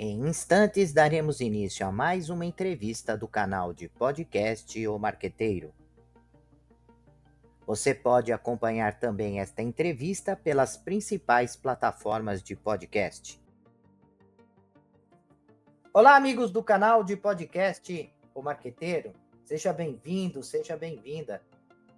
Em instantes, daremos início a mais uma entrevista do canal de podcast O Marqueteiro. Você pode acompanhar também esta entrevista pelas principais plataformas de podcast. Olá, amigos do canal de podcast O Marqueteiro. Seja bem-vindo, seja bem-vinda.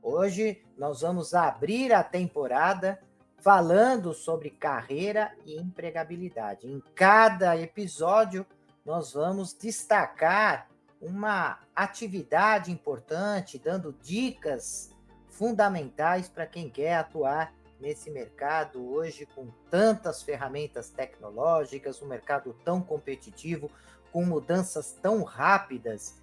Hoje nós vamos abrir a temporada falando sobre carreira e empregabilidade. Em cada episódio, nós vamos destacar uma atividade importante, dando dicas fundamentais para quem quer atuar nesse mercado hoje com tantas ferramentas tecnológicas, um mercado tão competitivo, com mudanças tão rápidas.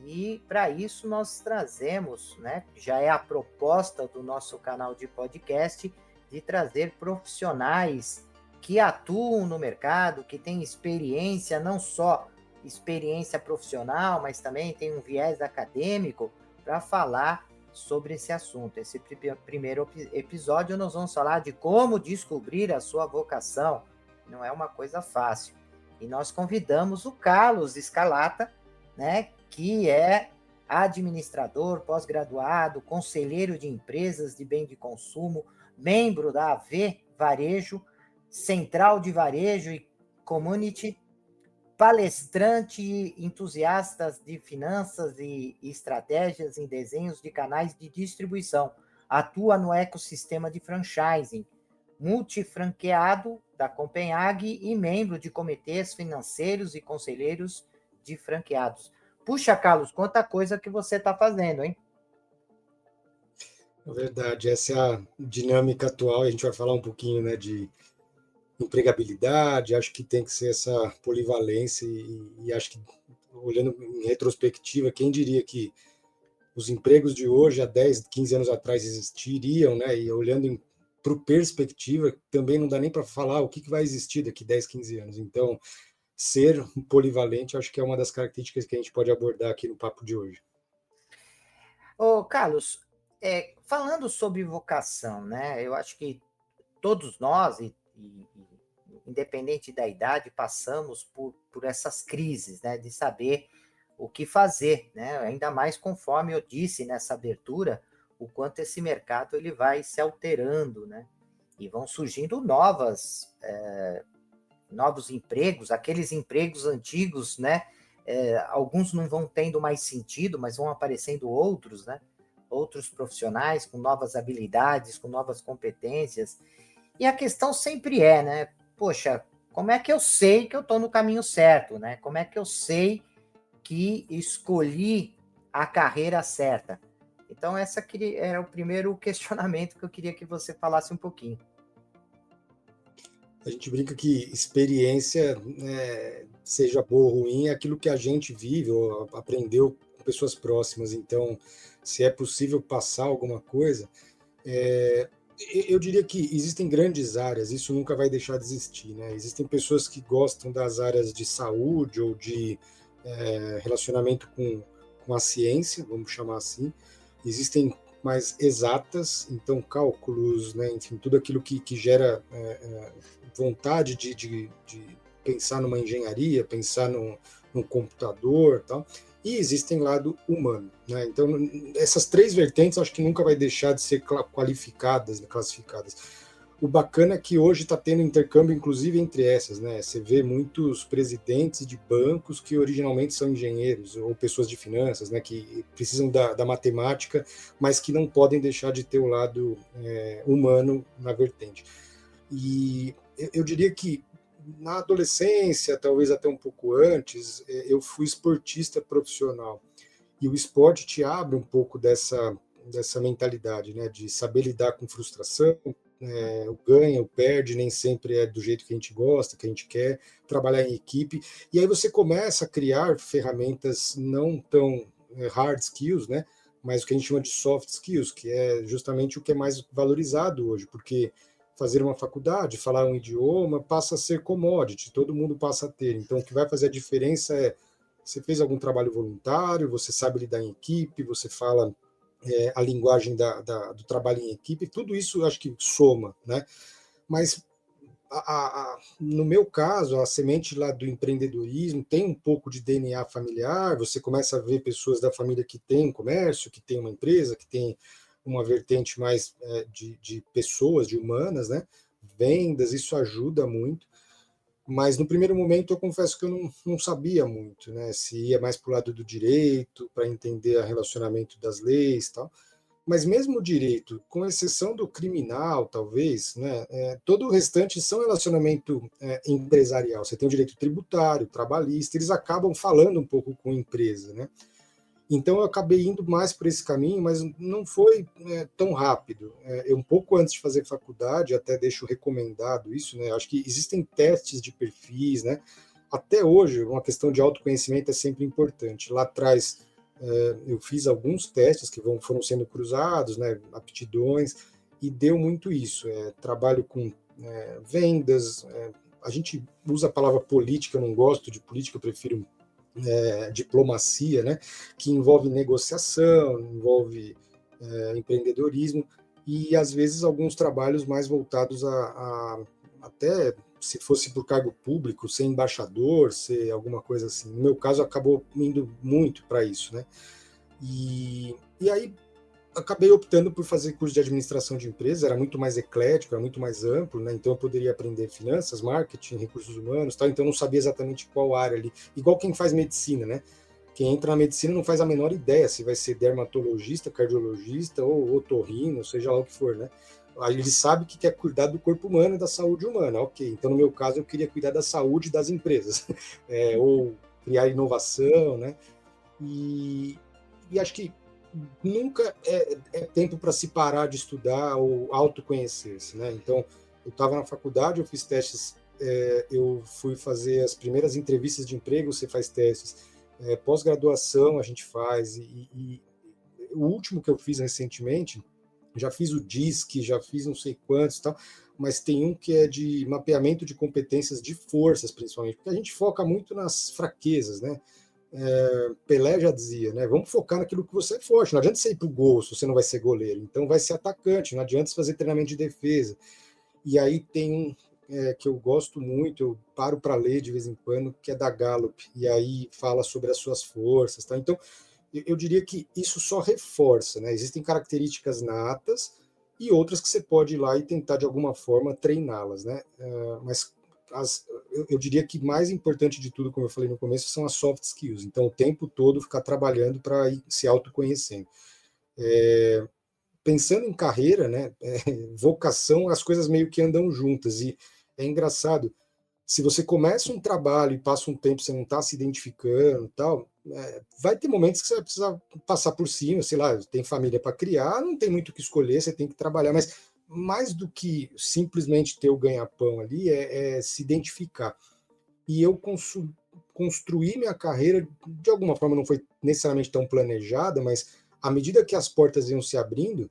E para isso nós trazemos, né, já é a proposta do nosso canal de podcast, de trazer profissionais que atuam no mercado, que têm experiência, não só experiência profissional, mas também tem um viés acadêmico para falar sobre esse assunto. Esse primeiro episódio nós vamos falar de como descobrir a sua vocação. Não é uma coisa fácil. E nós convidamos o Carlos Scalata, né, que é administrador, pós-graduado, conselheiro de empresas de bem de consumo, membro da AV Varejo, Central de Varejo e Community, palestrante e entusiasta de finanças e estratégias em desenhos de canais de distribuição. Atua no ecossistema de franchising, multifranqueado da Copenhague e membro de comitês financeiros e conselheiros de franqueados. Puxa, Carlos, quanta coisa que você está fazendo, hein? É verdade, essa é a dinâmica atual. A gente vai falar um pouquinho, né, de empregabilidade. Acho que tem que ser essa polivalência e acho que, olhando em retrospectiva, quem diria que os empregos de hoje, há 10, 15 anos atrás, existiriam, né? E olhando para perspectiva, também não dá nem para falar o que vai existir daqui 10, 15 anos. Então, ser polivalente, acho que é uma das características que a gente pode abordar aqui no papo de hoje. Ô, Carlos, falando sobre vocação, né? Eu acho que todos nós, independente da idade, passamos por essas crises, né? De saber o que fazer, né? Ainda mais conforme eu disse nessa abertura, o quanto esse mercado ele vai se alterando, né? E vão surgindo novos empregos, aqueles empregos antigos, né? Alguns não vão tendo mais sentido, mas vão aparecendo outros, né? Outros profissionais com novas habilidades, com novas competências. E a questão sempre é, né? Poxa, como é que eu sei que eu estou no caminho certo, né? Como é que eu sei que escolhi a carreira certa? Então, essa era o primeiro questionamento que eu queria que você falasse um pouquinho. A gente brinca que experiência, né, seja boa ou ruim, é aquilo que a gente vive ou aprendeu com pessoas próximas. Então, se é possível passar alguma coisa, eu diria que existem grandes áreas, isso nunca vai deixar de existir, né? Existem pessoas que gostam das áreas de saúde ou de relacionamento com a ciência, vamos chamar assim. Existem mais exatas, então cálculos, né, enfim, tudo aquilo que gera vontade de pensar numa engenharia, pensar num computador, tal. E existem lado humano, né? Então essas três vertentes acho que nunca vai deixar de ser qualificadas, né, classificadas. O bacana é que hoje está tendo intercâmbio, inclusive, entre essas, né? Você vê muitos presidentes de bancos que originalmente são engenheiros ou pessoas de finanças, né? Que precisam da matemática, mas que não podem deixar de ter o lado humano na vertente. E eu diria que na adolescência, talvez até um pouco antes, eu fui esportista profissional. E o esporte te abre um pouco dessa mentalidade, né? De saber lidar com frustração, o ganha, o perde, nem sempre é do jeito que a gente gosta, que a gente quer, trabalhar em equipe. E aí você começa a criar ferramentas não tão hard skills, né? Mas o que a gente chama de soft skills, que é justamente o que é mais valorizado hoje, porque fazer uma faculdade, falar um idioma, passa a ser commodity, todo mundo passa a ter. Então, o que vai fazer a diferença é você fez algum trabalho voluntário, você sabe lidar em equipe, você fala a linguagem do trabalho em equipe, tudo isso eu acho que soma, né? Mas no meu caso, a semente lá do empreendedorismo tem um pouco de DNA familiar, você começa a ver pessoas da família que têm um comércio, que tem uma empresa, que tem uma vertente mais de pessoas, de humanas, né? Vendas, isso ajuda muito. Mas no primeiro momento eu confesso que eu não sabia muito, né? Se ia mais para o lado do direito, para entender o relacionamento das leis e tal. Mas mesmo o direito, com exceção do criminal, talvez, né, todo o restante são relacionamento empresarial. Você tem o direito tributário, trabalhista, eles acabam falando um pouco com a empresa, né? Então eu acabei indo mais por esse caminho, mas não foi tão rápido. Um pouco antes de fazer faculdade, até deixo recomendado isso, né? Acho que existem testes de perfis, né? Até hoje, uma questão de autoconhecimento é sempre importante. Lá atrás, eu fiz alguns testes que foram sendo cruzados, né? Aptidões, e deu muito isso. Trabalho com vendas, a gente usa a palavra política, eu não gosto de política, eu prefiro diplomacia, né, que envolve negociação, envolve empreendedorismo e às vezes alguns trabalhos mais voltados a até se fosse por cargo público, ser embaixador, ser alguma coisa assim. No meu caso acabou indo muito para isso, né? E aí acabei optando por fazer curso de administração de empresas, era muito mais eclético, era muito mais amplo, né? Então eu poderia aprender finanças, marketing, recursos humanos, tal. Então eu não sabia exatamente qual área ali. Igual quem faz medicina, né? Quem entra na medicina não faz a menor ideia se vai ser dermatologista, cardiologista ou otorrino, seja lá o que for, né? Aí ele sabe que quer cuidar do corpo humano e da saúde humana, ok. Então no meu caso eu queria cuidar da saúde das empresas, ou criar inovação, né? E, e acho que nunca é tempo para se parar de estudar ou autoconhecer-se, né? Então, eu estava na faculdade, eu fiz testes, eu fui fazer as primeiras entrevistas de emprego, você faz testes, pós-graduação a gente faz, e o último que eu fiz recentemente, já fiz o DISC, já fiz não sei quantos e tal, mas tem um que é de mapeamento de competências de forças, principalmente, porque a gente foca muito nas fraquezas, né? Pelé já dizia, né? Vamos focar naquilo que você é forte. Não adianta você ir para o gol se você não vai ser goleiro. Então vai ser atacante. Não adianta você fazer treinamento de defesa. E aí tem um que eu gosto muito, eu paro para ler de vez em quando, que é da Gallup. E aí fala sobre as suas forças. Tá? Então eu diria que isso só reforça, né? Existem características natas e outras que você pode ir lá e tentar de alguma forma treiná-las, né? Mas eu diria que mais importante de tudo, como eu falei no começo, são as soft skills. Então, o tempo todo ficar trabalhando para ir se autoconhecendo. Pensando em carreira, né, vocação, as coisas meio que andam juntas. E é engraçado, se você começa um trabalho e passa um tempo você não está se identificando, tal, vai ter momentos que você vai precisar passar por cima, sei lá, tem família para criar, não tem muito o que escolher, você tem que trabalhar, mas mais do que simplesmente ter o ganha-pão ali, é se identificar. E eu construí minha carreira, de alguma forma não foi necessariamente tão planejada, mas à medida que as portas iam se abrindo,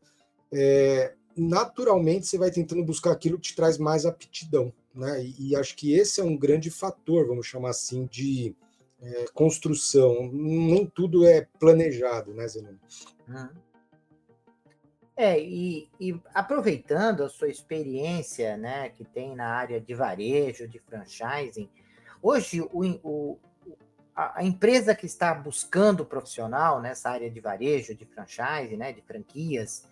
naturalmente você vai tentando buscar aquilo que te traz mais aptidão, né? E acho que esse é um grande fator, vamos chamar assim, de construção. Nem tudo é planejado, né, Zenon? E aproveitando a sua experiência, né, que tem na área de varejo, de franchising, hoje a empresa que está buscando profissional nessa área de varejo, de franchising, né, de franquias,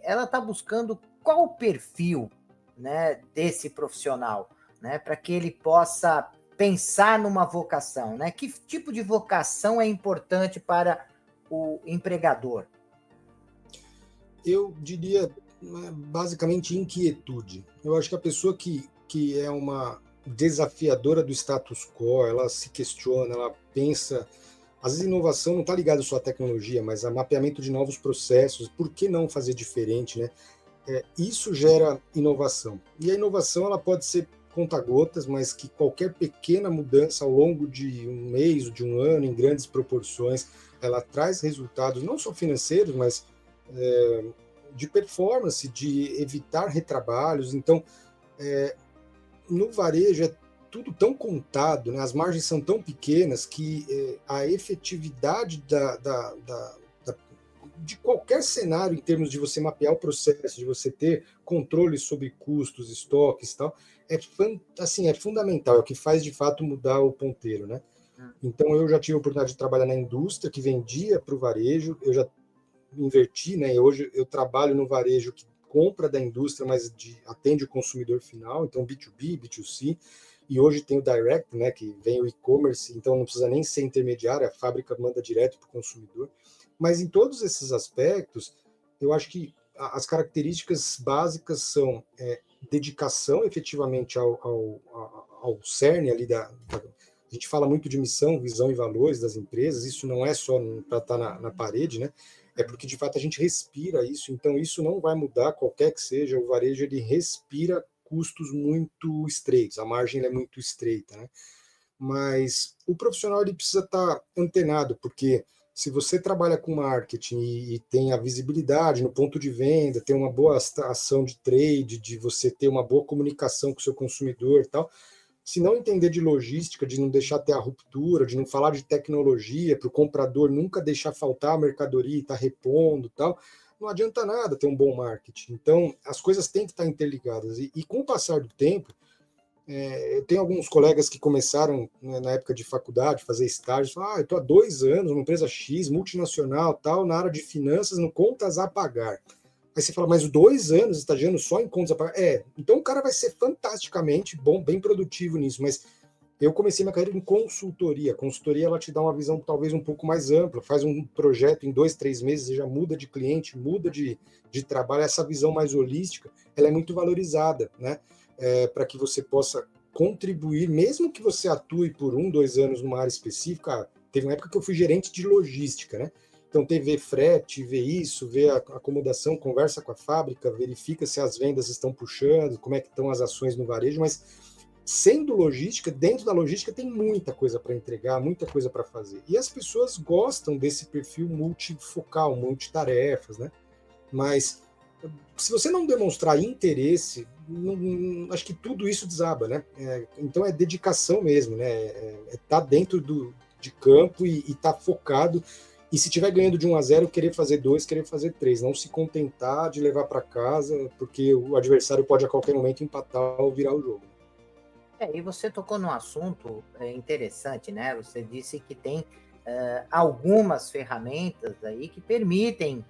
ela está buscando qual o perfil, né, desse profissional, né, para que ele possa pensar numa vocação, né? Que tipo de vocação é importante para o empregador? Eu diria basicamente inquietude. Eu acho que a pessoa que é uma desafiadora do status quo, ela se questiona, ela pensa. Às vezes, inovação não está ligada só à tecnologia, mas a mapeamento de novos processos. Por que não fazer diferente, né? Isso gera inovação. E a inovação ela pode ser conta-gotas, mas que qualquer pequena mudança ao longo de um mês ou de um ano, em grandes proporções, ela traz resultados não só financeiros, mas de performance, de evitar retrabalhos. Então, no varejo é tudo tão contado, né? As margens são tão pequenas que a efetividade de qualquer cenário em termos de você mapear o processo, de você ter controle sobre custos, estoques e tal, assim, é fundamental, é o que faz de fato mudar o ponteiro, né? Hum. Então eu já tive a oportunidade de trabalhar na indústria que vendia para o varejo, eu já inverti, né? Hoje eu trabalho no varejo que compra da indústria, mas atende o consumidor final, então B2B, B2C, e hoje tem o direct, né? Que vem o e-commerce, então não precisa nem ser intermediário, a fábrica manda direto para o consumidor. Mas em todos esses aspectos, eu acho que as características básicas são dedicação efetivamente ao cerne ali a gente fala muito de missão, visão e valores das empresas, isso não é só para estar na parede, né? É porque de fato a gente respira isso, então isso não vai mudar, qualquer que seja, o varejo ele respira custos muito estreitos, a margem é muito estreita, né? Mas o profissional ele precisa estar antenado, porque se você trabalha com marketing e tem a visibilidade no ponto de venda, tem uma boa ação de trade, de você ter uma boa comunicação com o seu consumidor e tal, se não entender de logística, de não deixar ter a ruptura, de não falar de tecnologia, para o comprador nunca deixar faltar a mercadoria e estar repondo e tal, não adianta nada ter um bom marketing. Então, as coisas têm que estar interligadas. E com o passar do tempo, eu tenho alguns colegas que começaram, né, na época de faculdade, fazer estágio, falam, eu estou há 2 anos numa empresa X, multinacional, tal, na área de finanças, no contas a pagar. Aí você fala, mas 2 anos estagiando só em contas a pagar? Então o cara vai ser fantasticamente bom, bem produtivo nisso, mas eu comecei minha carreira em consultoria. A consultoria ela te dá uma visão talvez um pouco mais ampla, faz um projeto em 2, 3 meses, você já muda de cliente, muda de trabalho. Essa visão mais holística, ela é muito valorizada, né? Para que você possa contribuir, mesmo que você atue por 1, 2 anos numa área específica. Teve uma época que eu fui gerente de logística, né? Então, ver frete, ver isso, ver a acomodação, conversa com a fábrica, verifica se as vendas estão puxando, como é que estão as ações no varejo, mas sendo logística, dentro da logística tem muita coisa para entregar, muita coisa para fazer. E as pessoas gostam desse perfil multifocal, multitarefas, né? Mas se você não demonstrar interesse, acho que tudo isso desaba, né? Então é dedicação mesmo, né? Tá dentro de campo e tá focado. E se tiver ganhando de 1-0, querer fazer 2, querer fazer 3, não se contentar de levar para casa, porque o adversário pode a qualquer momento empatar ou virar o jogo. E você tocou num assunto interessante, né? Você disse que tem algumas ferramentas aí que permitem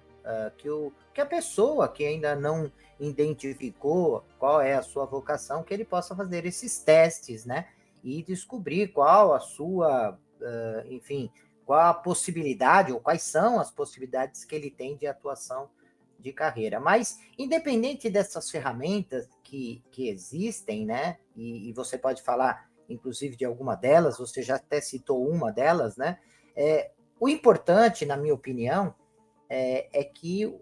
que a pessoa que ainda não identificou qual é a sua vocação, que ele possa fazer esses testes, né? E descobrir qual a sua, enfim, qual a possibilidade ou quais são as possibilidades que ele tem de atuação de carreira. Mas, independente dessas ferramentas que existem, né? E você pode falar, inclusive, de alguma delas, você já até citou uma delas, né? O importante, na minha opinião, é que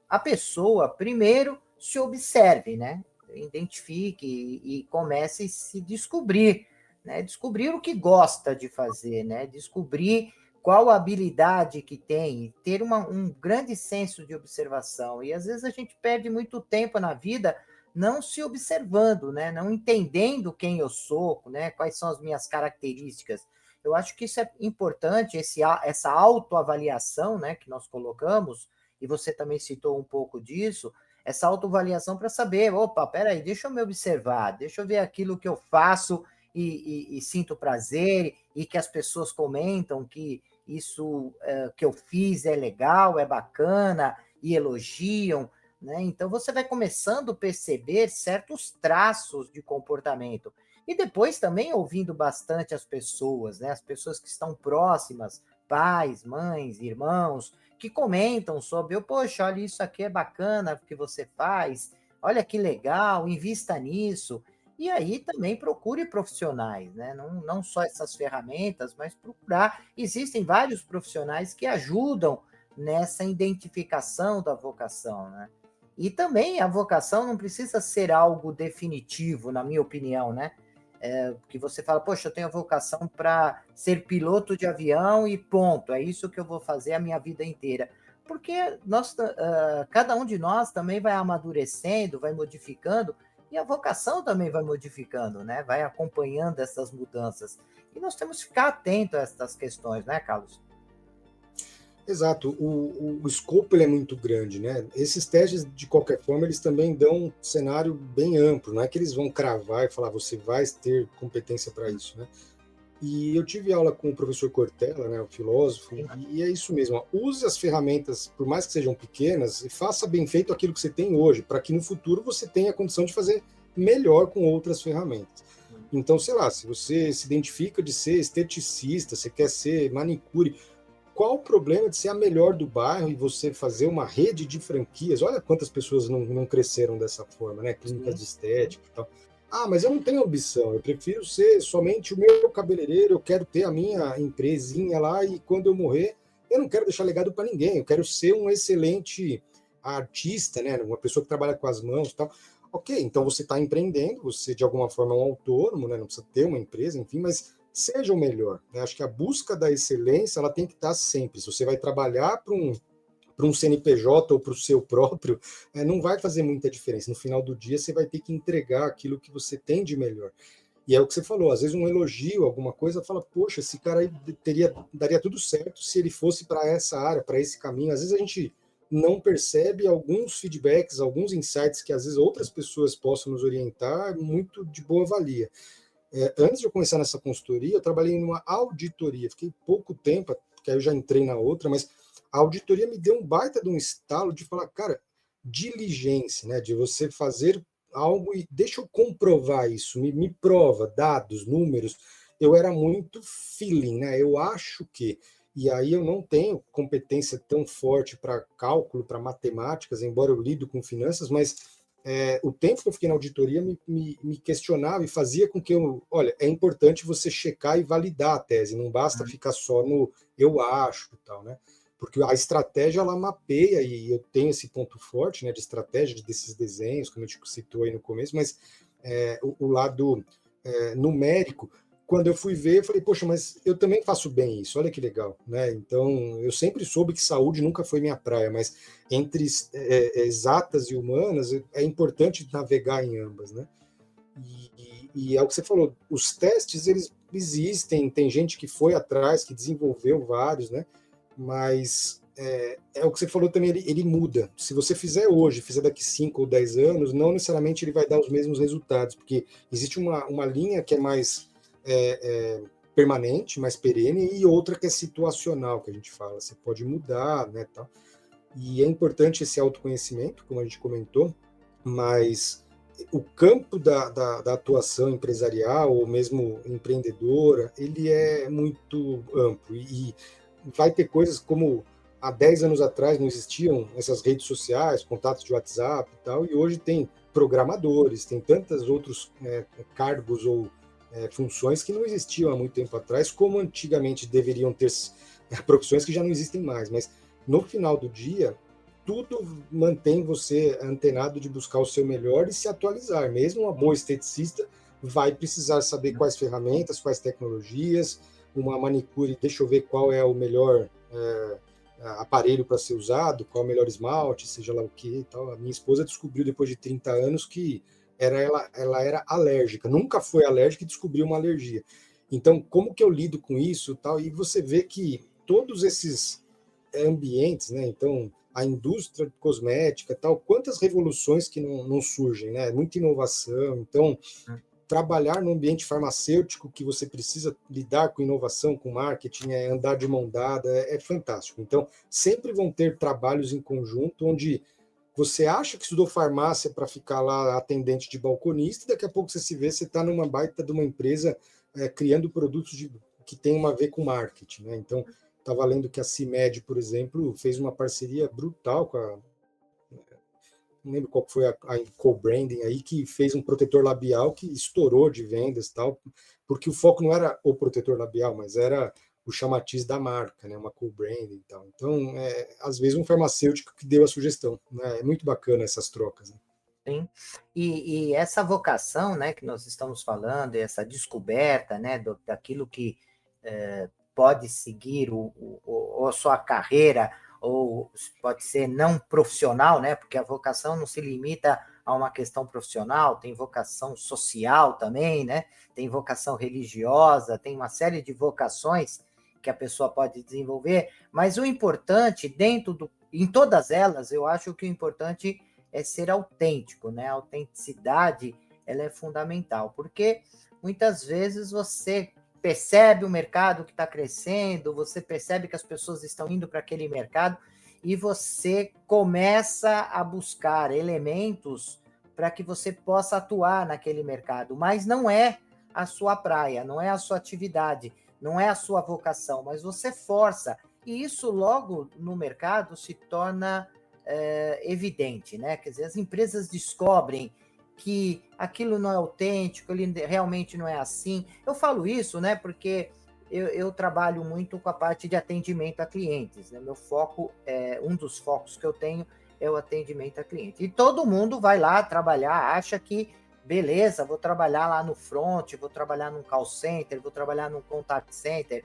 a pessoa, primeiro, se observe, né? Identifique e comece a se descobrir, né? Descobrir o que gosta de fazer, né? Descobrir qual habilidade que tem, ter um grande senso de observação. E às vezes a gente perde muito tempo na vida não se observando, né? Não entendendo quem eu sou, né? Quais são as minhas características. Eu acho que isso é importante, essa autoavaliação, né, que nós colocamos, e você também citou um pouco disso, essa autoavaliação para saber, opa, peraí, deixa eu me observar, deixa eu ver aquilo que eu faço e sinto prazer, e que as pessoas comentam que isso que eu fiz é legal, é bacana, e elogiam, né? Então você vai começando a perceber certos traços de comportamento. E depois também ouvindo bastante as pessoas, né? As pessoas que estão próximas, pais, mães, irmãos, que comentam sobre, poxa, olha, isso aqui é bacana que você faz, olha que legal, invista nisso. E aí também procure profissionais, né? Não só essas ferramentas, mas procurar. Existem vários profissionais que ajudam nessa identificação da vocação, né? E também a vocação não precisa ser algo definitivo, na minha opinião, né? Que você fala, poxa, eu tenho a vocação para ser piloto de avião e ponto, é isso que eu vou fazer a minha vida inteira. Porque cada um de nós também vai amadurecendo, vai modificando, e a vocação também vai modificando, né? Vai acompanhando essas mudanças. E nós temos que ficar atento a essas questões, né, Carlos? Exato, o escopo ele é muito grande, né? Esses testes, de qualquer forma, eles também dão um cenário bem amplo, não é que eles vão cravar e falar, você vai ter competência para isso, né? E eu tive aula com o professor Cortella, né, o filósofo, Sim. e é isso mesmo, ó, use as ferramentas, por mais que sejam pequenas, e faça bem feito aquilo que você tem hoje, para que no futuro você tenha a condição de fazer melhor com outras ferramentas. Então, sei lá, se você se identifica de ser esteticista, você quer ser manicure, qual o problema de ser a melhor do bairro e você fazer uma rede de franquias? Olha quantas pessoas não cresceram dessa forma, né? Clínicas Sim, de estética e tal. Ah, mas eu não tenho ambição, eu prefiro ser somente o meu cabeleireiro, eu quero ter a minha empresinha lá e quando eu morrer, eu não quero deixar legado para ninguém, eu quero ser um excelente artista, né? Uma pessoa que trabalha com as mãos e tal. Ok, então você está empreendendo, você de alguma forma é um autônomo, né? Não precisa ter uma empresa, enfim, mas seja o melhor. Né? Acho que a busca da excelência ela tem que estar sempre. Se você vai trabalhar para um CNPJ ou para o seu próprio, não vai fazer muita diferença. No final do dia, você vai ter que entregar aquilo que você tem de melhor. E é o que você falou, às vezes um elogio, alguma coisa, fala, poxa, esse cara aí daria tudo certo se ele fosse para essa área, para esse caminho. Às vezes a gente não percebe alguns feedbacks, alguns insights que às vezes outras pessoas possam nos orientar, muito de boa valia. Antes de eu começar nessa consultoria, eu trabalhei numa auditoria. Fiquei pouco tempo, porque aí eu já entrei na outra, mas a auditoria me deu um baita de um estalo de falar, cara, diligência, né? De você fazer algo e deixa eu comprovar isso, me prova, dados, números. Eu era muito feeling, né? Eu acho que. E aí eu não tenho competência tão forte para cálculo, para matemáticas, embora eu lido com finanças, mas o tempo que eu fiquei na auditoria me questionava e fazia com que olha, é importante você checar e validar a tese, não basta ficar só no eu acho e tal, né? Porque a estratégia ela mapeia, e eu tenho esse ponto forte, né, de estratégia desses desenhos, como a gente citou aí no começo, mas o lado numérico, quando eu fui ver, eu falei, poxa, mas eu também faço bem isso, olha que legal, né? Então, eu sempre soube que saúde nunca foi minha praia, mas entre exatas e humanas, é importante navegar em ambas, né? E é o que você falou, os testes, eles existem, tem gente que foi atrás, que desenvolveu vários, né? Mas o que você falou também, ele muda. Se você fizer hoje, fizer daqui 5 ou 10 anos, não necessariamente ele vai dar os mesmos resultados, porque existe uma linha que é mais permanente, mais perene, e outra que é situacional, que a gente fala. Você pode mudar, né, tal. E é importante esse autoconhecimento, como a gente comentou, mas o campo da atuação empresarial ou mesmo empreendedora, ele é muito amplo e vai ter coisas como há 10 anos atrás não existiam essas redes sociais, contatos de WhatsApp e tal, e hoje tem programadores, tem tantos outros cargos ou funções que não existiam há muito tempo atrás, como antigamente deveriam ter profissões que já não existem mais, mas no final do dia, tudo mantém você antenado de buscar o seu melhor e se atualizar. Mesmo uma boa esteticista vai precisar saber quais ferramentas, quais tecnologias, uma manicure, deixa eu ver qual é o melhor aparelho para ser usado, qual é o melhor esmalte, seja lá o que e tal. A minha esposa descobriu depois de 30 anos que ela era alérgica, nunca foi alérgica e descobriu uma alergia. Então, como que eu lido com isso tal? E você vê que todos esses ambientes, né? Então, a indústria cosmética, tal, quantas revoluções que não surgem, né? Muita inovação. Então, trabalhar no ambiente farmacêutico que você precisa lidar com inovação, com marketing, andar de mão dada, é fantástico. Então, sempre vão ter trabalhos em conjunto onde você acha que estudou farmácia para ficar lá atendente de balconista, e daqui a pouco você se vê, você está numa baita de uma empresa criando produtos que tem uma a ver com marketing, né? Então, estava lendo que a CIMED, por exemplo, fez uma parceria brutal com a. Não lembro qual foi a co-branding aí, que fez um protetor labial que estourou de vendas e tal, porque o foco não era o protetor labial, mas era o chamatiz da marca, né? Uma co-branding e tal. Então, às vezes, um farmacêutico que deu a sugestão. Né? É muito bacana essas trocas. Né? Sim. E essa vocação, né, que nós estamos falando, essa descoberta, né, daquilo que pode seguir ou a sua carreira, ou pode ser não profissional, né, porque a vocação não se limita a uma questão profissional, tem vocação social também, né, tem vocação religiosa, tem uma série de vocações que a pessoa pode desenvolver, mas o importante, em todas elas, eu acho que o importante é ser autêntico, né? A autenticidade, ela é fundamental, porque muitas vezes você percebe o mercado que está crescendo, você percebe que as pessoas estão indo para aquele mercado e você começa a buscar elementos para que você possa atuar naquele mercado, mas não é a sua praia, não é a sua atividade, não é a sua vocação, mas você força. E isso logo no mercado se torna evidente, né? Quer dizer, as empresas descobrem que aquilo não é autêntico, ele realmente não é assim. Eu falo isso, né? Porque eu trabalho muito com a parte de atendimento a clientes, né? Meu foco, um dos focos que eu tenho é o atendimento a cliente. E todo mundo vai lá trabalhar, acha que beleza, vou trabalhar lá no front, vou trabalhar num call center, vou trabalhar num contact center,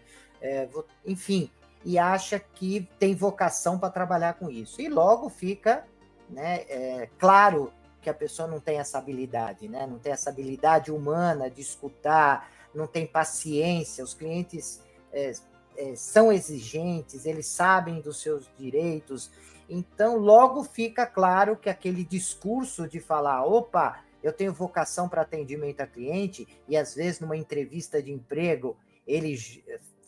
enfim, e acha que tem vocação para trabalhar com isso. E logo fica, né, claro que a pessoa não tem essa habilidade, né? Não tem essa habilidade humana de escutar, não tem paciência, os clientes são exigentes, eles sabem dos seus direitos, então logo fica claro que aquele discurso de falar, opa, eu tenho vocação para atendimento a cliente, e às vezes numa entrevista de emprego ele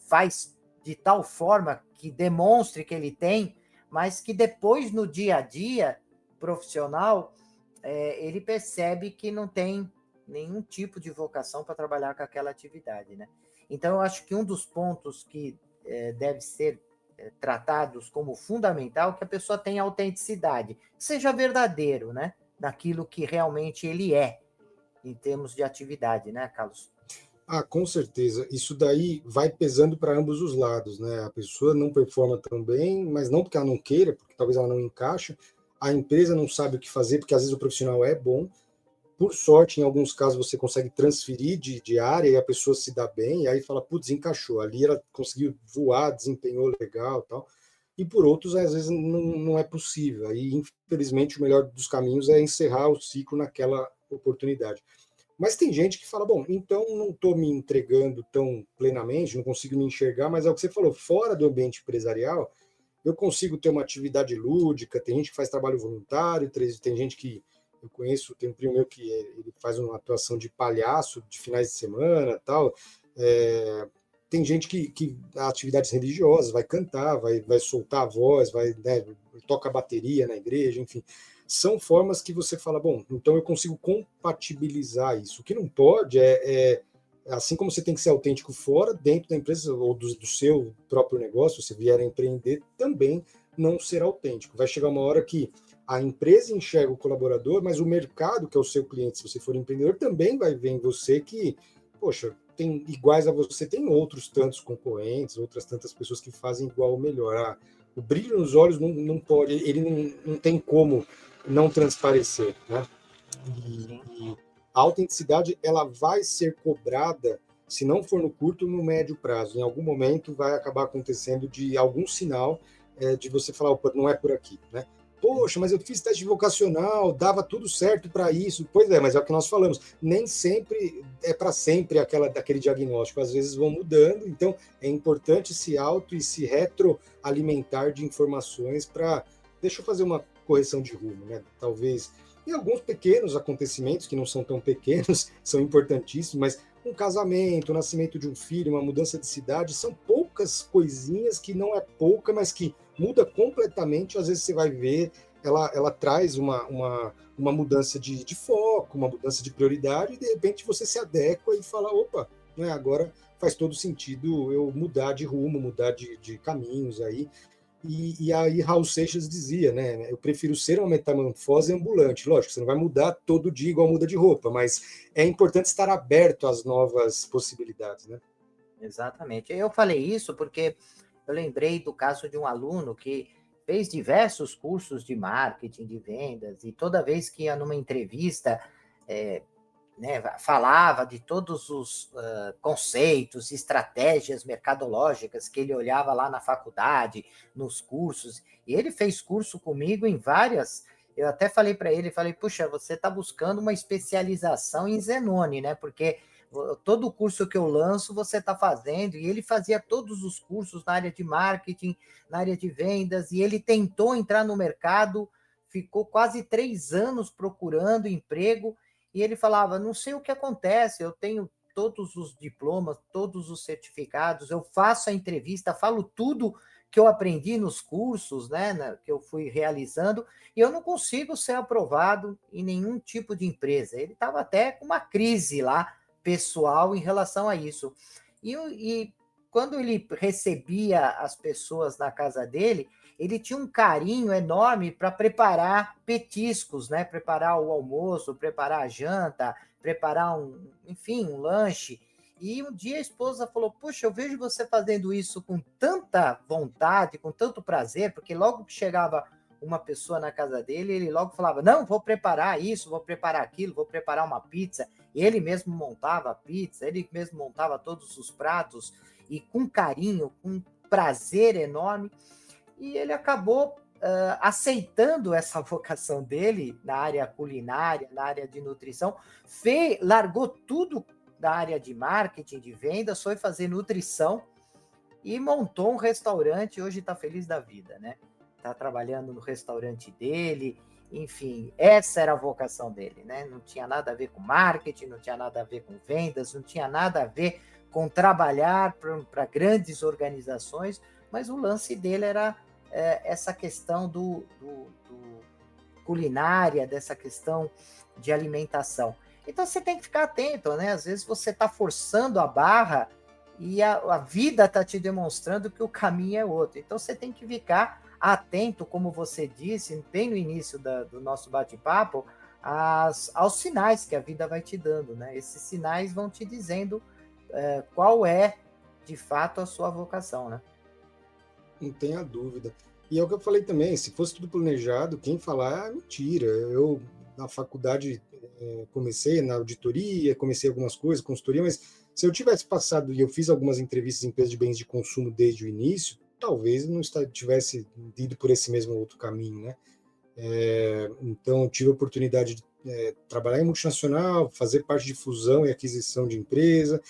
faz de tal forma que demonstre que ele tem, mas que depois no dia a dia profissional ele percebe que não tem nenhum tipo de vocação para trabalhar com aquela atividade, né? Então, eu acho que um dos pontos que deve ser tratados como fundamental é que a pessoa tenha autenticidade, seja verdadeiro, né? Daquilo que realmente ele é, em termos de atividade, né, Carlos? Ah, com certeza. Isso daí vai pesando para ambos os lados, né? A pessoa não performa tão bem, mas não porque ela não queira, porque talvez ela não encaixa. A empresa não sabe o que fazer, porque às vezes o profissional é bom. Por sorte, em alguns casos, você consegue transferir de área e a pessoa se dá bem, e aí fala, putz, encaixou. Ali ela conseguiu voar, desempenhou legal e tal. E por outros, às vezes, não é possível. Aí, infelizmente, o melhor dos caminhos é encerrar o ciclo naquela oportunidade. Mas tem gente que fala, bom, então não estou me entregando tão plenamente, não consigo me enxergar, mas é o que você falou, fora do ambiente empresarial, eu consigo ter uma atividade lúdica, tem gente que faz trabalho voluntário, tem gente que eu conheço, tem um primo meu que ele faz uma atuação de palhaço de finais de semana, tal. Tem gente que atividades religiosas, vai cantar, vai soltar a voz, né, toca bateria na igreja, enfim. São formas que você fala, bom, então eu consigo compatibilizar isso. O que não pode assim como você tem que ser autêntico fora, dentro da empresa ou do seu próprio negócio, se você vier a empreender, também não ser autêntico. Vai chegar uma hora que a empresa enxerga o colaborador, mas o mercado, que é o seu cliente, se você for empreendedor, também vai ver em você que, poxa, tem iguais a você, tem outros tantos concorrentes, outras tantas pessoas que fazem igual ou melhor. O brilho nos olhos não pode, ele não tem como não transparecer, né? Sim. E a autenticidade ela vai ser cobrada, se não for no curto, no médio prazo. Em algum momento vai acabar acontecendo de algum sinal de você falar, opa, não é por aqui, né? Poxa, mas eu fiz teste vocacional, dava tudo certo para isso. Pois é, mas é o que nós falamos. Nem sempre é para sempre aquele diagnóstico. Às vezes vão mudando. Então é importante se auto e se retroalimentar de informações para. Deixa eu fazer uma correção de rumo, né? Talvez e alguns pequenos acontecimentos, que não são tão pequenos, são importantíssimos, mas um casamento, o nascimento de um filho, uma mudança de cidade, são poucas coisinhas que não é pouca, mas que muda completamente. Às vezes você vai ver, ela traz uma mudança de foco, uma mudança de prioridade, e de repente você se adequa e fala, opa, né, agora faz todo sentido eu mudar de rumo, mudar de caminhos aí. E aí Raul Seixas dizia, né? Eu prefiro ser uma metamorfose ambulante. Lógico, você não vai mudar todo dia igual muda de roupa, mas é importante estar aberto às novas possibilidades, né? Exatamente. Eu falei isso porque eu lembrei do caso de um aluno que fez diversos cursos de marketing, de vendas, e toda vez que ia numa entrevista, é, né, falava de todos os conceitos, estratégias mercadológicas que ele olhava lá na faculdade, nos cursos, e ele fez curso comigo em várias. Eu até falei para ele, falei, puxa, você está buscando uma especialização em Zenoni, né? Porque todo o curso que eu lanço você está fazendo, e ele fazia todos os cursos na área de marketing, na área de vendas, e ele tentou entrar no mercado, ficou quase 3 anos procurando emprego, e ele falava, não sei o que acontece, eu tenho todos os diplomas, todos os certificados, eu faço a entrevista, falo tudo que eu aprendi nos cursos, né, que eu fui realizando, e eu não consigo ser aprovado em nenhum tipo de empresa. Ele estava até com uma crise lá, pessoal, em relação a isso. E quando ele recebia as pessoas na casa dele, ele tinha um carinho enorme para preparar petiscos, né? Preparar o almoço, preparar a janta, preparar enfim, um lanche. E um dia a esposa falou: Puxa, eu vejo você fazendo isso com tanta vontade, com tanto prazer, porque logo que chegava uma pessoa na casa dele, ele logo falava: Não, vou preparar isso, vou preparar aquilo, vou preparar uma pizza. E ele mesmo montava a pizza, ele mesmo montava todos os pratos, e com carinho, com prazer enorme. E ele acabou aceitando essa vocação dele na área culinária, na área de nutrição, largou tudo da área de marketing, de vendas, foi fazer nutrição e montou um restaurante. Hoje está feliz da vida, né? Está trabalhando no restaurante dele, enfim, essa era a vocação dele, né? Não tinha nada a ver com marketing, não tinha nada a ver com vendas, não tinha nada a ver com trabalhar para grandes organizações, mas o lance dele era essa questão do culinária, dessa questão de alimentação. Então você tem que ficar atento, né? Às vezes você está forçando a barra e a vida está te demonstrando que o caminho é outro. Então você tem que ficar atento, como você disse, bem no início do nosso bate-papo, aos sinais que a vida vai te dando, né? Esses sinais vão te dizendo qual é, de fato, a sua vocação, né? Não tenha dúvida. E é o que eu falei também, se fosse tudo planejado, quem falar é mentira. Eu, na faculdade, comecei na auditoria, comecei algumas coisas, consultoria, mas se eu tivesse passado e eu fiz algumas entrevistas em empresas de bens de consumo desde o início, talvez não tivesse ido por esse mesmo outro caminho, né? Então, eu tive a oportunidade de trabalhar em multinacional, fazer parte de fusão e aquisição de empresa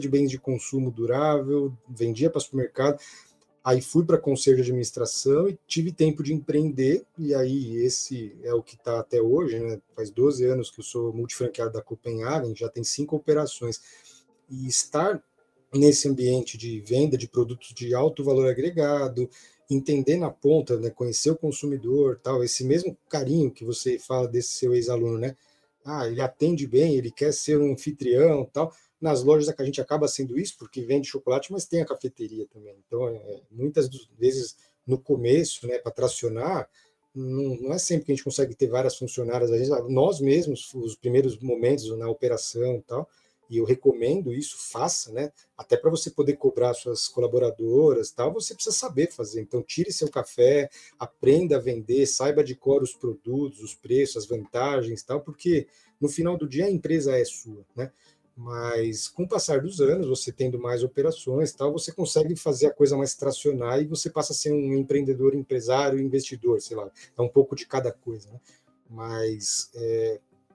de bens de consumo durável, vendia para supermercado. Aí fui para conselho de administração e tive tempo de empreender, e aí esse é o que está até hoje, né? Faz 12 anos que eu sou multifranqueado da Copenhagen, já tem 5 operações. E estar nesse ambiente de venda de produtos de alto valor agregado, entender na ponta, né? Conhecer o consumidor, tal, esse mesmo carinho que você fala desse seu ex-aluno, né? Ah, ele atende bem, ele quer ser um anfitrião, tal. Nas lojas a gente acaba sendo isso, porque vende chocolate, mas tem a cafeteria também. Então, muitas vezes, no começo, né, para tracionar, não é sempre que a gente consegue ter várias funcionárias. Às vezes, nós mesmos, os primeiros momentos na operação e tal, e eu recomendo isso, faça, né? Até para você poder cobrar suas colaboradoras, tal, você precisa saber fazer. Então, tire seu café, aprenda a vender, saiba de cor os produtos, os preços, as vantagens, tal, porque no final do dia a empresa é sua, né? Mas com o passar dos anos, você tendo mais operações, tal, você consegue fazer a coisa mais tracionar e você passa a ser um empreendedor, empresário, investidor, sei lá, é um pouco de cada coisa, né? Mas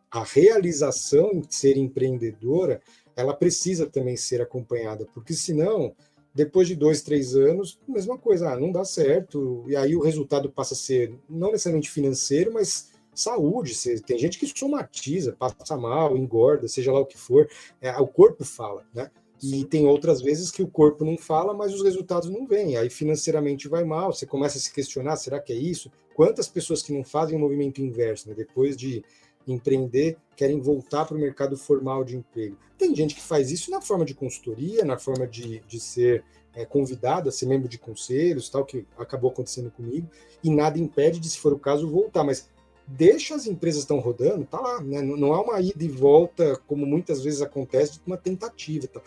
a realização em ser empreendedora, ela precisa também ser acompanhada, porque senão, depois de 2, 3 anos, mesma coisa, não dá certo, e aí o resultado passa a ser não necessariamente financeiro, mas saúde. Tem gente que somatiza, passa mal, engorda, seja lá o que for, o corpo fala, né? E tem outras vezes que o corpo não fala, mas os resultados não vêm. Aí financeiramente vai mal, você começa a se questionar, será que é isso? Quantas pessoas que não fazem o movimento inverso, né? Depois de empreender, querem voltar para o mercado formal de emprego. Tem gente que faz isso na forma de consultoria, na forma de ser convidado a ser membro de conselhos, tal, que acabou acontecendo comigo, e nada impede de, se for o caso, voltar. Mas deixa as empresas estão rodando, tá lá, né? Não há uma ida e volta, como muitas vezes acontece, de uma tentativa. Tal.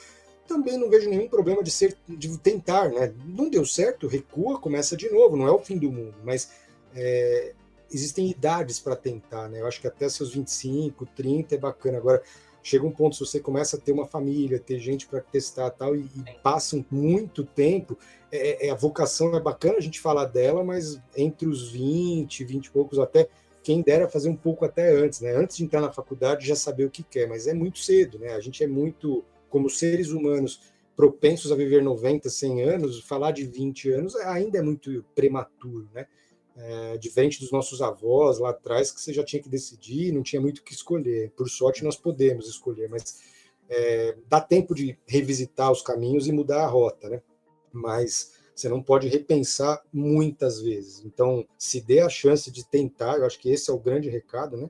Também não vejo nenhum problema de tentar, né? Não deu certo, recua, começa de novo, não é o fim do mundo, mas existem idades para tentar, né? Eu acho que até seus 25, 30 é bacana. Agora, chega um ponto, se você começa a ter uma família, ter gente para testar tal, e passa muito tempo, a vocação é bacana a gente falar dela, mas entre os 20 e poucos, até quem dera fazer um pouco até antes, né? Antes de entrar na faculdade já saber o que quer, mas é muito cedo, né? A gente é muito, como seres humanos, propensos a viver 90, 100 anos, falar de 20 anos ainda é muito prematuro, né? Diferente dos nossos avós lá atrás, que você já tinha que decidir, não tinha muito o que escolher. Por sorte, nós podemos escolher, mas dá tempo de revisitar os caminhos e mudar a rota, né? Mas você não pode repensar muitas vezes. Então, se dê a chance de tentar, eu acho que esse é o grande recado, né?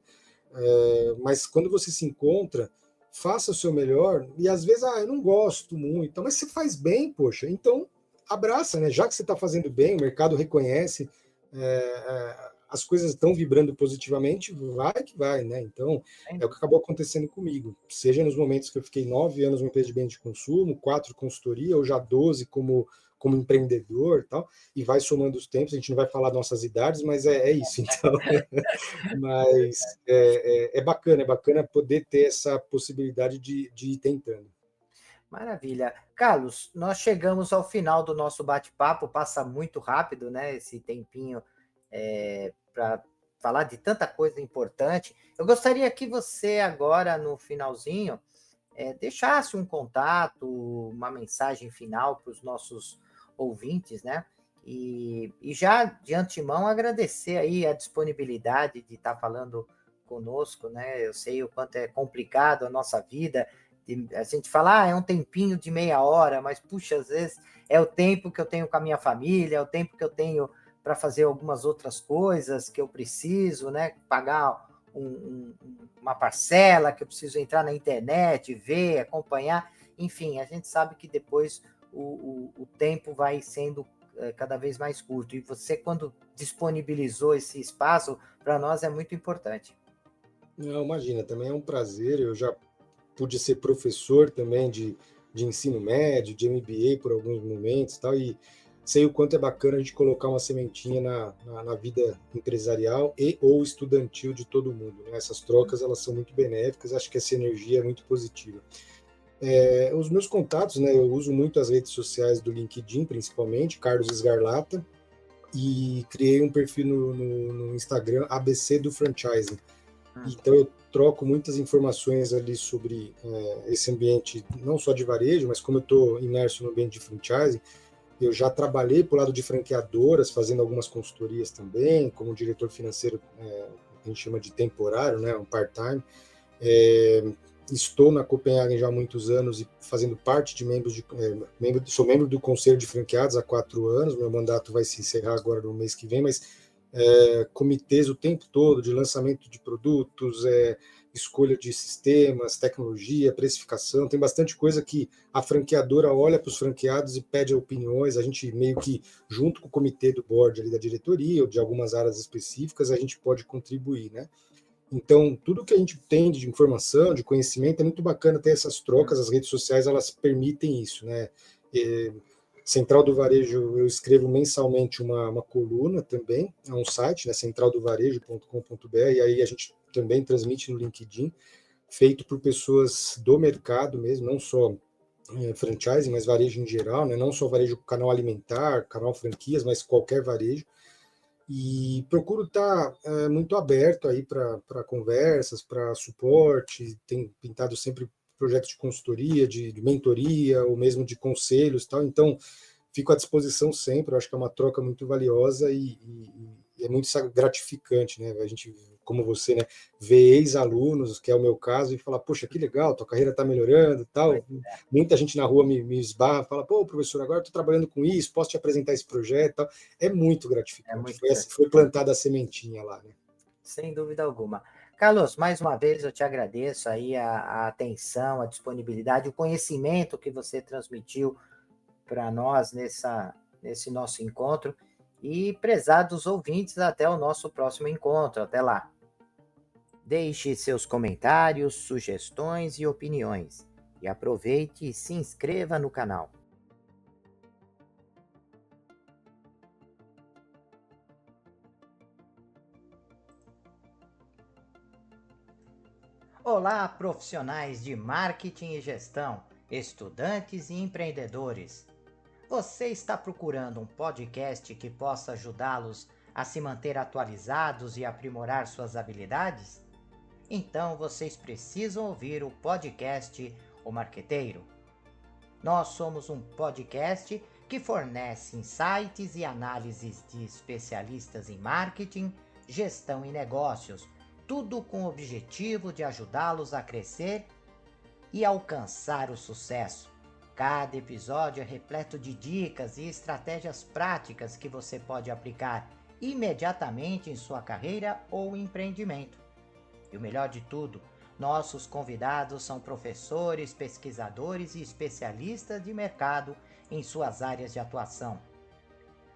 Mas quando você se encontra, faça o seu melhor, e às vezes, eu não gosto muito, mas você faz bem, poxa, então abraça, né? Já que você está fazendo bem, o mercado reconhece, as coisas estão vibrando positivamente, vai que vai, né? Então, é o que acabou acontecendo comigo. Seja nos momentos que eu fiquei 9 anos numa empresa de bem de consumo, 4 consultoria, ou já 12 como empreendedor e tal, e vai somando os tempos, a gente não vai falar nossas idades, mas é isso, então. Mas é bacana poder ter essa possibilidade de ir tentando. Maravilha. Carlos, nós chegamos ao final do nosso bate-papo, passa muito rápido, né? Esse tempinho para falar de tanta coisa importante. Eu gostaria que você agora, no finalzinho, deixasse um contato, uma mensagem final para os nossos ouvintes, né? E já de antemão agradecer aí a disponibilidade de estar falando conosco, né? Eu sei o quanto é complicado a nossa vida. A gente fala, é um tempinho de meia hora, mas puxa, às vezes é o tempo que eu tenho com a minha família, é o tempo que eu tenho para fazer algumas outras coisas que eu preciso, né? Pagar uma parcela, que eu preciso entrar na internet, ver, acompanhar. Enfim, a gente sabe que depois o tempo vai sendo cada vez mais curto. E você, quando disponibilizou esse espaço, para nós é muito importante. Não, imagina, também é um prazer. Eu já pude ser professor também de ensino médio, de MBA por alguns momentos e tal, e sei o quanto é bacana a gente colocar uma sementinha na vida empresarial e ou estudantil de todo mundo, né? Essas trocas, elas são muito benéficas, acho que essa energia é muito positiva. Os meus contatos, né, eu uso muito as redes sociais do LinkedIn, principalmente, Carlos Esgarlata, e criei um perfil no Instagram, ABC do Franchising. Então eu troco muitas informações ali sobre esse ambiente, não só de varejo, mas como eu estou imerso no ambiente de franchising, eu já trabalhei para o lado de franqueadoras, fazendo algumas consultorias também, como diretor financeiro, a gente chama de temporário, né, um part-time. Estou na Copenhagen já há muitos anos e fazendo parte de sou membro do Conselho de Franqueados há 4 anos, meu mandato vai se encerrar agora no mês que vem, mas comitês o tempo todo de lançamento de produtos, escolha de sistemas, tecnologia, precificação, tem bastante coisa que a franqueadora olha para os franqueados e pede opiniões, a gente meio que, junto com o comitê do board ali da diretoria, ou de algumas áreas específicas, a gente pode contribuir, né? Então, tudo que a gente tem de informação, de conhecimento, é muito bacana ter essas trocas, as redes sociais, elas permitem isso, né? Central do Varejo, eu escrevo mensalmente uma coluna também, é um site, né, centraldovarejo.com.br, e aí a gente também transmite no LinkedIn, feito por pessoas do mercado mesmo, não só franchising, mas varejo em geral, né, não só varejo canal alimentar, canal franquias, mas qualquer varejo, e procuro estar muito aberto aí para conversas, para suporte, tem pintado sempre projetos de consultoria, de mentoria, ou mesmo de conselhos e tal, então fico à disposição sempre, eu acho que é uma troca muito valiosa e é muito gratificante, né? A gente, como você, né, vê ex-alunos, que é o meu caso, e fala, poxa, que legal, tua carreira está melhorando e tal. Muita gente na rua me esbarra, fala, pô, professor, agora estou trabalhando com isso, posso te apresentar esse projeto e tal. É muito gratificante. Foi plantada a sementinha lá, né? Sem dúvida alguma. Carlos, mais uma vez eu te agradeço aí a atenção, a disponibilidade, o conhecimento que você transmitiu para nós nesse nosso encontro. E, prezados ouvintes, até o nosso próximo encontro. Até lá. Deixe seus comentários, sugestões e opiniões. E aproveite e se inscreva no canal. Olá, profissionais de marketing e gestão, estudantes e empreendedores. Você está procurando um podcast que possa ajudá-los a se manter atualizados e aprimorar suas habilidades? Então vocês precisam ouvir o podcast O Marqueteiro. Nós somos um podcast que fornece insights e análises de especialistas em marketing, gestão e negócios, tudo com o objetivo de ajudá-los a crescer e alcançar o sucesso. Cada episódio é repleto de dicas e estratégias práticas que você pode aplicar imediatamente em sua carreira ou empreendimento. E o melhor de tudo, nossos convidados são professores, pesquisadores e especialistas de mercado em suas áreas de atuação.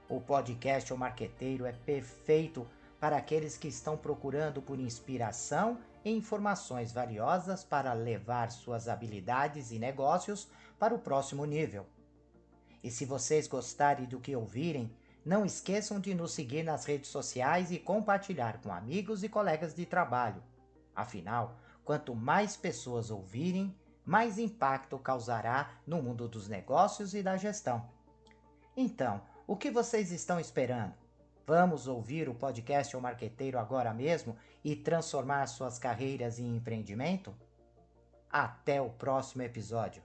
O podcast O Marqueteiro é perfeito para aqueles que estão procurando por inspiração e informações valiosas para levar suas habilidades e negócios para o próximo nível. E se vocês gostarem do que ouvirem, não esqueçam de nos seguir nas redes sociais e compartilhar com amigos e colegas de trabalho. Afinal, quanto mais pessoas ouvirem, mais impacto causará no mundo dos negócios e da gestão. Então, o que vocês estão esperando? Vamos ouvir o podcast O Marqueteiro agora mesmo e transformar suas carreiras em empreendimento? Até o próximo episódio.